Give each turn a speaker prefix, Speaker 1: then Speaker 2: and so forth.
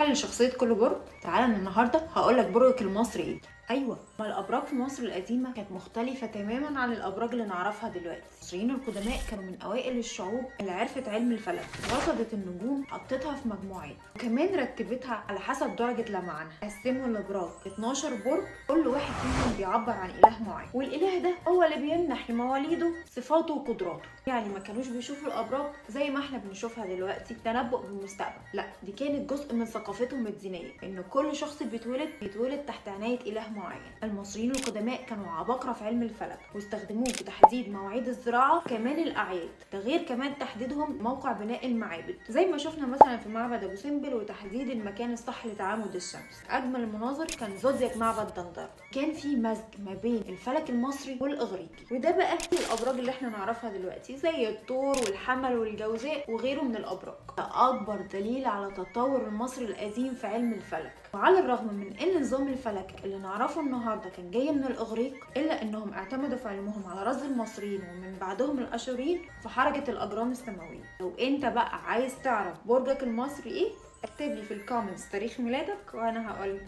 Speaker 1: نحلل شخصية كل برج. تعالى من النهاردة هقولك برجك المصري ايه. ايوه، ما الابراج في مصر القديمه كانت مختلفه تماما عن الابراج اللي نعرفها دلوقتي. المصريين القدماء كانوا من اوائل الشعوب اللي عرفت علم الفلك، رصدت النجوم، حطتها في مجموعات، وكمان رتبتها على حسب درجه لمعانها. قسموا الابراج 12 برج، كل واحد فيهم بيعبر عن اله معين، والاله ده هو اللي بيمنح لمواليده صفاته وقدراته. يعني ما كانوش بيشوفوا الابراج زي ما احنا بنشوفها دلوقتي تنبؤ بالمستقبل، لا دي كانت جزء من ثقافتهم الدينيه، ان كل شخص بيتولد تحت عنايه اله معين. المصريين القدماء كانوا عباقرة في علم الفلك، واستخدموه في تحديد مواعيد الزراعة كمان الأعياد، ده غير كمان تحديدهم موقع بناء المعابد زي ما شفنا مثلا في معبد أبو سمبل، وتحديد المكان الصح لتعامد الشمس. أجمل المناظر كان زودياك معبد دندر، كان في مزج ما بين الفلك المصري والإغريقي، وده بقى الأبراج اللي احنا نعرفها دلوقتي زي الثور والحمل والجوزاء وغيره من الأبراج. ده أكبر دليل على تطور المصري القديم في علم الفلك. وعلى الرغم من ان نظام الفلك اللي نعرفه النهارده كان جاي من الاغريق، الا انهم اعتمدوا في علمهم على رصد المصريين ومن بعدهم الاشوريين في حركه الاجرام السماويه. لو انت بقى عايز تعرف برجك المصري ايه، اكتب لي في الكومنتس تاريخ ميلادك وانا هقولك.